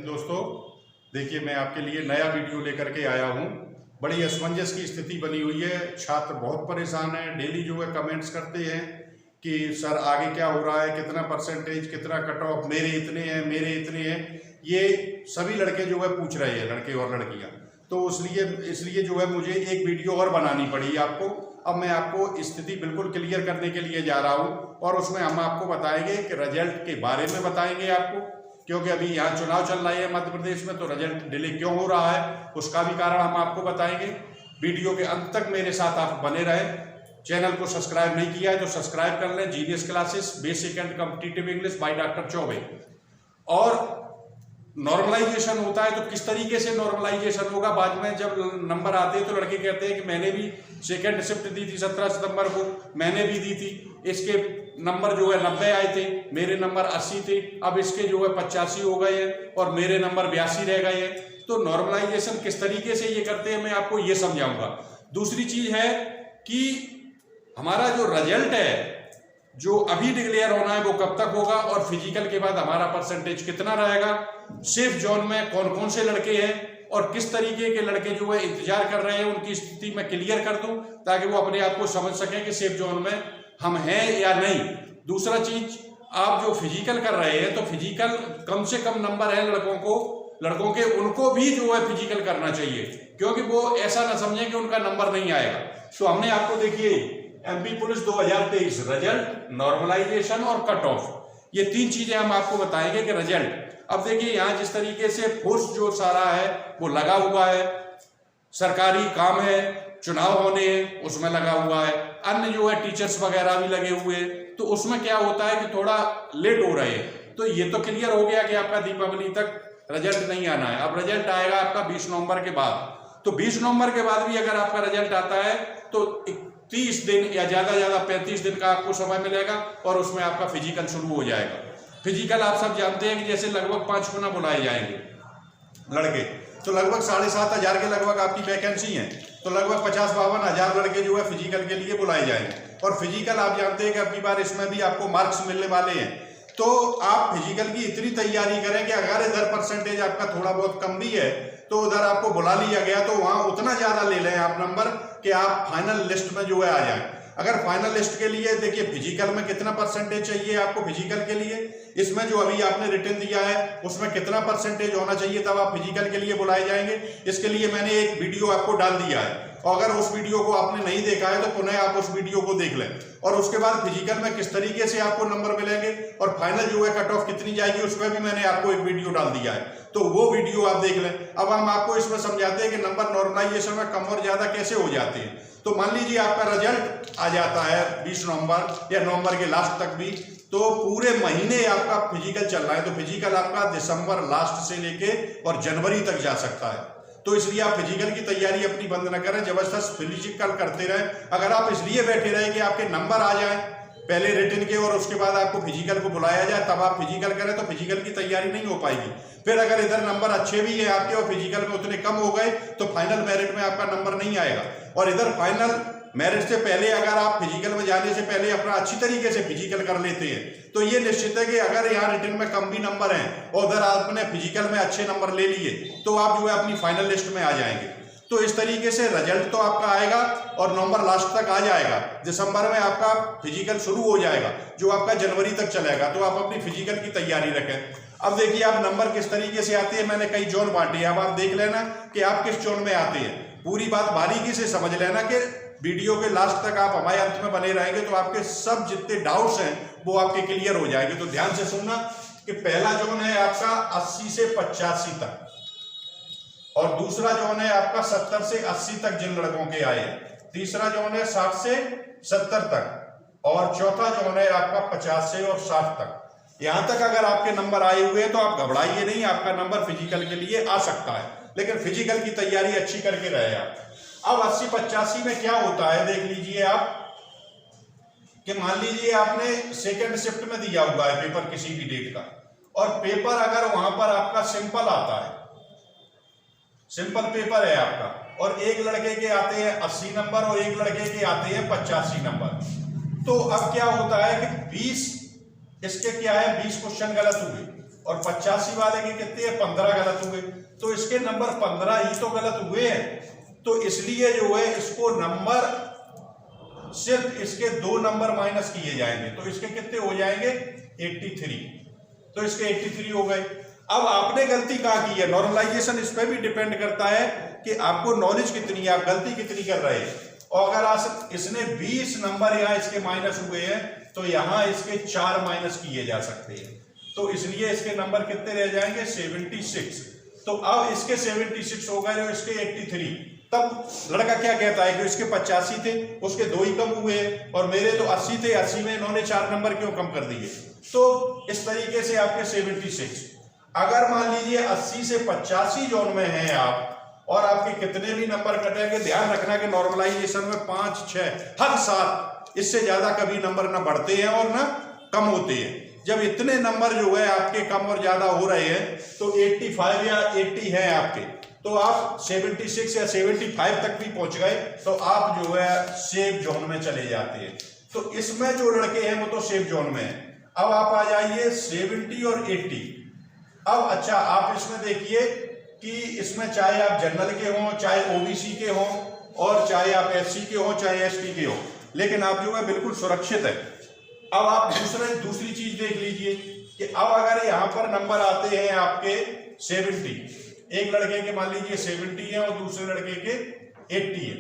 दोस्तों देखिए, मैं आपके लिए नया वीडियो लेकर के आया हूं। बड़ी असमंजस की स्थिति बनी हुई है। छात्र बहुत परेशान हैं। डेली जो है कमेंट्स करते हैं कि सर आगे क्या हो रहा है, कितना परसेंटेज, कितना कट ऑफ, मेरे इतने हैं, मेरे इतने हैं। ये सभी लड़के जो है पूछ रहे हैं, लड़के और लड़कियां। तो इसलिए जो है मुझे एक वीडियो और बनानी पड़ी आपको। अब मैं आपको स्थिति बिल्कुल क्लियर करने के लिए जा रहा हूँ और उसमें हम आपको बताएंगे कि रिजल्ट के बारे में बताएंगे आपको, क्योंकि अभी यहाँ चुनाव चल रहा है मध्य प्रदेश में, तो रिजल्ट डिले क्यों हो रहा है उसका भी कारण हम आपको बताएंगे। वीडियो के अंत तक मेरे साथ आप बने रहें। चैनल को सब्सक्राइब नहीं किया है तो सब्सक्राइब कर लें। Genius classes basic and competitive English by doctor Choubey. और नॉर्मलाइजेशन होता है तो किस तरीके से नॉर्मलाइजेशन होगा, बाद में जब नंबर आते हैं तो लड़के कहते हैं कि मैंने भी सेकेंड शिफ्ट दी थी 17 सितंबर को, मैंने भी दी थी, इसके नंबर जो है 90 आए थे, मेरे नंबर 80 थे, अब इसके जो है 85 हो गए हैं और मेरे नंबर 82 रह गए हैं। तो नॉर्मलाइजेशन किस तरीके से ये करते हैं मैं आपको ये समझाऊंगा। दूसरी चीज है कि हमारा जो रिजल्ट है जो अभी डिक्लेयर होना है वो कब तक होगा, और फिजिकल के बाद हमारा परसेंटेज कितना रहेगा, सेफ जोन में कौन कौन से लड़के हैं और किस तरीके के लड़के जो है इंतजार कर रहे हैं, उनकी स्थिति मैं क्लियर कर दूं ताकि वो अपने आप को समझ सकें कि सेफ जोन में हम हैं या नहीं। दूसरा चीज, आप जो फिजिकल कर रहे हैं तो फिजिकल कम से कम नंबर है लड़कों के उनको भी जो है फिजिकल करना चाहिए, क्योंकि वो ऐसा ना समझें कि उनका नंबर नहीं आएगा। तो हमने आपको देखिए एमपी पुलिस 2023 रिजल्ट, नॉर्मलाइजेशन और कट ऑफ, ये तीन चीजें हम आपको बताएंगे कि रिजल्ट। अब देखिए यहाँ जिस तरीके से फोर्स जो सारा है वो लगा हुआ है, सरकारी काम है, चुनाव होने हैं उसमें लगा हुआ है, अन्य जो है टीचर्स वगैरह भी लगे हुए हैं, तो उसमें क्या होता है कि थोड़ा लेट हो रहे हैं। तो ये तो क्लियर हो गया कि आपका दीपावली तक रिजल्ट नहीं आना है। अब रिजल्ट आएगा आपका 20 नवंबर के बाद। तो 20 नवंबर के बाद भी अगर आपका रिजल्ट आता है तो 30 दिन या ज्यादा 35 दिन का आपको समय मिलेगा और उसमें आपका फिजिकल शुरू हो जाएगा। फिजिकल आप सब जानते हैं कि जैसे लगभग 5 गुना बुलाए जाएंगे लड़के, तो लगभग 7,500 के लगभग आपकी वैकेंसी है, तो लगभग 50-52 हजार लड़के जो है फिजिकल के लिए बुलाए जाएंगे। और फिजिकल आप जानते हैं कि अगली बार इसमें भी आपको मार्क्स मिलने वाले हैं। तो आप फिजिकल की इतनी तैयारी करें कि अगर इधर परसेंटेज आपका थोड़ा बहुत कम भी है तो उधर आपको बुला लिया गया तो वहां उतना ज्यादा ले लें आप नंबर कि आप फाइनल लिस्ट में जो है आ जाएं। अगर फाइनल लिस्ट के लिए देखिए फिजिकल में कितना परसेंटेज चाहिए आपको फिजिकल के लिए, इसमें जो अभी आपने रिटर्न दिया है उसमें कितना परसेंटेज होना चाहिए तब आप फिजिकल के लिए बुलाए जाएंगे। इसके लिए मैंने एक वीडियो आपको डाल दिया है, और अगर उस वीडियो को आपने नहीं देखा है तो पुनः आप उस वीडियो को देख लें। और उसके बाद फिजिकल में किस तरीके से आपको नंबर मिलेंगे और फाइनल जो है कट ऑफ कितनी जाएगी उसमें भी मैंने आपको एक वीडियो डाल दिया है, तो वो वीडियो आप देख लें। अब हम आपको इसमें समझाते हैं कि नंबर नॉर्मलाइजेशन में कम और ज्यादा कैसे हो जाते हैं। तो मान लीजिए आपका रिजल्ट आ जाता है 20 नवंबर या नवंबर के लास्ट तक भी, तो पूरे महीने आपका फिजिकल चल रहा है, तो फिजिकल आपका दिसंबर लास्ट से लेके और जनवरी तक जा सकता है। तो इसलिए आप फिजिकल की तैयारी अपनी बंद न करें, जबरदस्त फिजिकल करते रहें। अगर आप इसलिए बैठे रहे कि आपके नंबर आ जाए पहले रिटर्न के और उसके बाद आपको फिजिकल को बुलाया जाए तब आप फिजिकल करें, तो फिजिकल की तैयारी नहीं हो पाएगी। फिर अगर इधर नंबर अच्छे भी है आपके और फिजिकल में उतने कम हो गए तो फाइनल मेरिट में आपका नंबर नहीं आएगा। और इधर फाइनल मेरिट से पहले अगर आप फिजिकल में जाने से पहले अपना अच्छी तरीके से फिजिकल कर लेते हैं तो ये निश्चित है कि अगर यहाँ रिटर्न में कम भी नंबर हैं और उधर आपने फिजिकल में अच्छे नंबर ले लिए तो आप जो है अपनी फाइनल लिस्ट में आ जाएंगे। तो इस तरीके से रिजल्ट तो आपका आएगा और नवंबर लास्ट तक आ जाएगा, दिसंबर में आपका फिजिकल शुरू हो जाएगा जो आपका जनवरी तक चलेगा। तो आप अपनी फिजिकल की तैयारी रखें। अब देखिए आप नंबर किस तरीके से आते हैं, मैंने कई जोन बांटे हैं, अब आप देख लेना कि आप किस जोन में आते हैं। पूरी बात बारीकी से समझ लेना कि वीडियो के लास्ट तक आप हमारे अंत में बने रहेंगे तो आपके सब जितने डाउट्स हैं वो आपके क्लियर हो जाएंगे। तो ध्यान से सुनना कि पहला जोन है आपका 80 से 85 तक, और दूसरा जोन है आपका 70 से 80 तक जिन लड़कों के आए, तीसरा जोन है 60 से 70 तक, और चौथा जोन है आपका 50 से और 60 तक। यहां तक अगर आपके नंबर आए हुए हैं तो आप घबराइए नहीं, आपका नंबर फिजिकल के लिए आ सकता है, लेकिन फिजिकल की तैयारी अच्छी करके रहे आप। अब 80-85 में क्या होता है देख लीजिए आप कि मान लीजिए आपने सेकंड शिफ्ट में दिया हुआ है पेपर किसी भी डेट का, और पेपर अगर वहां पर आपका सिंपल आता है, सिंपल पेपर है आपका, और एक लड़के के आते हैं 80 नंबर और एक लड़के के आते हैं 85 नंबर, तो अब क्या होता है कि 20 इसके क्या है 20 क्वेश्चन गलत हुए और 85 वाले के कितने हैं, 15 गलत हुए। तो इसके नंबर 15 ही तो गलत हुए हैं। तो इसलिए जो है इसको नंबर सिर्फ इसके 2 नंबर माइनस किए जाएंगे। तो इसके कितने हो जाएंगे, 83। तो इसके 83 हो गए। अब आपने गलती कहाँ की है, नॉर्मलाइजेशन इस पर भी डिपेंड करता है कि आपको नॉलेज कितनी है, आप गलती कितनी कर रहे हैं। और अगर आप इसने 20 नंबर यहाँ इसके माइनस हुए हैं तो यहाँ इसके 4 माइनस किए जा सकते हैं। तो इसलिए इसके नंबर कितने रह जाएंगे, 76। तो अब इसके 76 हो गए और इसके 83। तब लड़का क्या कहता है कि इसके 85 थे, उसके 2 ही कम हुए और मेरे तो 80 थे, 80 में इन्होंने 4 नंबर क्यों कम कर दिए। तो इस तरीके से आपके 76। अगर मान लीजिए 80 से 85 जोन में हैं आप और आपके कितने भी नंबर कटेंगे, ध्यान रखना कि नॉर्मलाइजेशन में 5, 6 हर साल इससे ज्यादा कभी नंबर ना बढ़ते हैं और ना कम होते हैं। जब इतने नंबर जो है आपके कम और ज्यादा हो रहे हैं तो 85 या 80 हैं आपके, तो आप 76 या 75 तक भी पहुंच गए तो आप जो है सेफ जोन में चले जाते हैं। तो इसमें जो लड़के हैं वो तो सेफ जोन में है। अब आप आ जाइए 70 और 80। अब अच्छा आप इसमें देखिए कि इसमें चाहे आप जनरल के हों, चाहे ओबीसी के हों, और चाहे आप एससी के हों, चाहे एसटी के हों, लेकिन आप जो है बिल्कुल सुरक्षित है। अब आप दूसरी चीज देख लीजिए कि अब अगर यहाँ पर नंबर आते हैं आपके 70, एक लड़के के मान लीजिए 70 है और दूसरे लड़के के 80 है,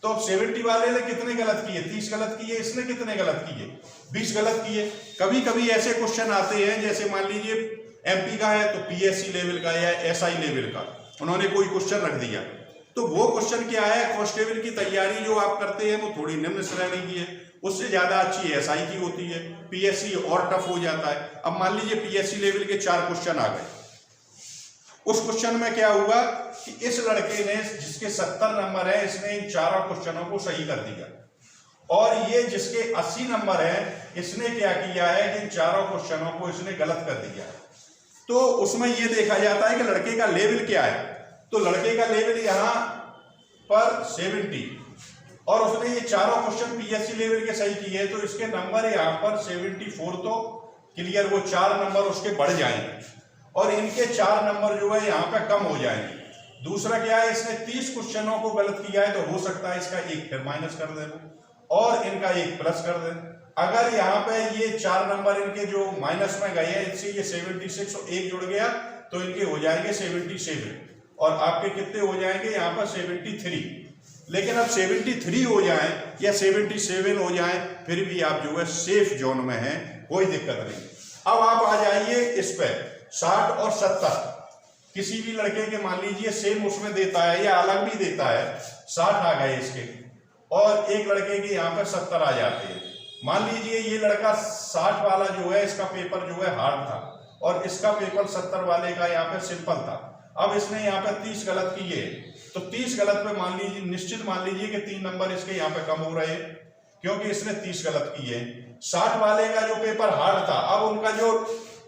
तो अब 70 वाले ने कितने गलत किए, 30 गलत किए, इसने कितने गलत किए, 20 गलत किए। कभी कभी ऐसे क्वेश्चन आते हैं, जैसे मान लीजिए एमपी का है तो पीएससी लेवल का या एसआई लेवल का उन्होंने कोई क्वेश्चन रख दिया, तो वो क्वेश्चन क्या है, कांस्टेबल की तैयारी जो आप करते हैं वो थोड़ी निम्न श्रेणी की है, उससे ज्यादा अच्छी एसआई की होती है, पीएससी और टफ हो जाता है। अब मान लीजिए पीएससी लेवल के 4 क्वेश्चन आ गए, उस क्वेश्चन में क्या हुआ कि इस लड़के ने जिसके 70 नंबर है इसने इन 4 क्वेश्चनों को सही कर दिया, और ये जिसके 80 नंबर है इसने क्या किया है कि इन 4 क्वेश्चनों को इसने गलत कर दिया। तो उसमें ये देखा जाता है कि लड़के का लेवल क्या है। तो लड़के का लेवल यहाँ पर 70 और उसने ये 4 क्वेश्चन पीएससी लेवल के सही किए, तो इसके नंबर यहाँ पर 74 तो क्लियर, वो 4 नंबर उसके बढ़ जाएंगे और इनके 4 नंबर जो है यहाँ पे कम हो जाएंगे। दूसरा क्या है, इसने 30 क्वेश्चनों को गलत किया है तो हो सकता है इसका 1 फिर माइनस कर दे और इनका 1 प्लस कर दे। अगर यहाँ पे ये 4 नंबर इनके जो माइनस में गए हैं, इनसे ये 76 और 1 जुड़ गया तो इनके हो जाएंगे 77 और आपके कितने हो जाएंगे यहाँ पर 73। लेकिन अब 73 हो जाए या 77 हो जाए फिर भी आप जो है सेफ जोन में हैं, कोई दिक्कत नहीं। अब आप आ जाइए इस पे 60 और 70, किसी भी लड़के के मान लीजिए सेम उसमें देता है या अलग भी देता है, 60 आ गए इसके और एक लड़के के यहाँ पर 70 आ जाते हैं। मान लीजिए ये लड़का 60 वाला जो है इसका पेपर जो है हार्ड था और इसका पेपर 70 वाले का यहाँ पे सिंपल था। अब इसने यहाँ पे 30 गलत किए, तो 30 गलत पे मान लीजिए निश्चित मान लीजिए कि 3 नंबर इसके यहाँ पे कम हो रहे हैं क्योंकि इसने 30 गलत किए। 60 वाले का जो पेपर हार्ड था, अब उनका जो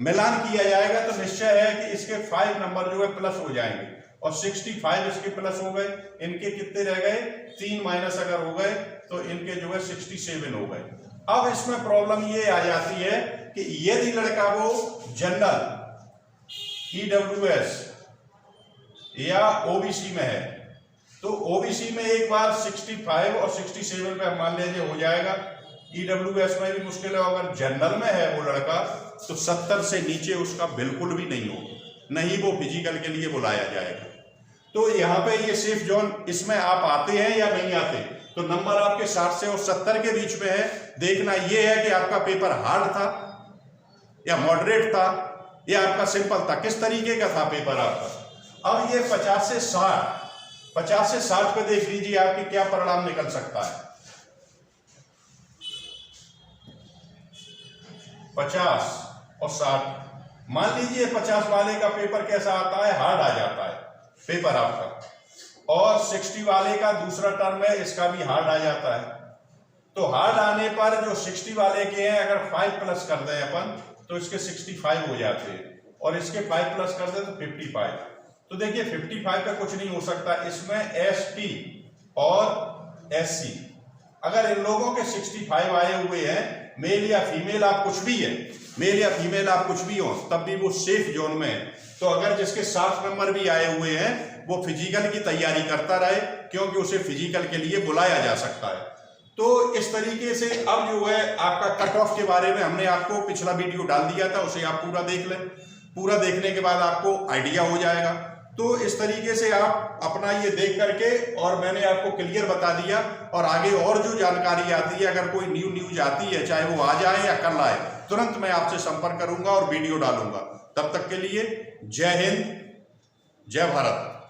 मिलान किया जाएगा तो निश्चय है कि इसके 5 नंबर जो है प्लस हो जाएंगे और 65 इसके प्लस हो गए, इनके कितने रह गए, 3 माइनस अगर हो गए तो इनके जो है 67 हो गए। अब इसमें प्रॉब्लम ये आ जाती है कि यदि लड़का वो जनरल, ईडब्ल्यूएस या ओबीसी में है तो ओबीसी में एक बार 65 और 67 पे मान लीजिए हो जाएगा, ईडब्ल्यूएस में भी मुश्किल है। अगर जनरल में है वो लड़का तो 70 से नीचे उसका बिल्कुल भी नहीं हो, नहीं वो फिजिकल के लिए बुलाया जाएगा। तो यहाँ पे ये सेफ जोन, इसमें आप आते हैं या नहीं आते, तो नंबर आपके 60 से और 70 के बीच में है। देखना ये है कि आपका पेपर हार्ड था या मॉडरेट था या आपका सिंपल था, किस तरीके का था पेपर आपका। अब ये 50 से 60 पे देख लीजिए आपके क्या परिणाम निकल सकता है। 50 और 60, मान लीजिए 50 वाले का पेपर कैसा आता है, हार्ड आ जाता है पेपर आपका, और 60 वाले का दूसरा टर्म है इसका भी हार्ड आ जाता है। तो हार्ड आने पर जो 60 वाले के हैं अगर 5 प्लस कर दें अपन तो इसके 65 हो जाते हैं और इसके 5 प्लस कर दें तो 55। तो देखिए 55 का कुछ नहीं हो सकता, इसमें एसटी और एससी अगर इन लोगों के 65 आए हुए हैं, मेल या फीमेल आप कुछ भी है, मेल या फीमेल आप कुछ भी हो, तब भी वो सेफ जोन में है। तो अगर जिसके 7 नंबर भी आए हुए हैं वो फिजिकल की तैयारी करता रहे, क्योंकि उसे फिजिकल के लिए बुलाया जा सकता है। तो इस तरीके से अब जो है आपका कट ऑफ के बारे में हमने आपको पिछला वीडियो डाल दिया था, उसे आप पूरा देख लें। पूरा देखने के बाद आपको आइडिया हो जाएगा। तो इस तरीके से आप अपना ये देख करके, और मैंने आपको क्लियर बता दिया, और आगे और जो जानकारी आती है, अगर कोई न्यूज आती है, चाहे वो आज आए या कल आए, तुरंत मैं आपसे संपर्क करूंगा और वीडियो डालूंगा। तब तक के लिए जय हिंद, जय भारत।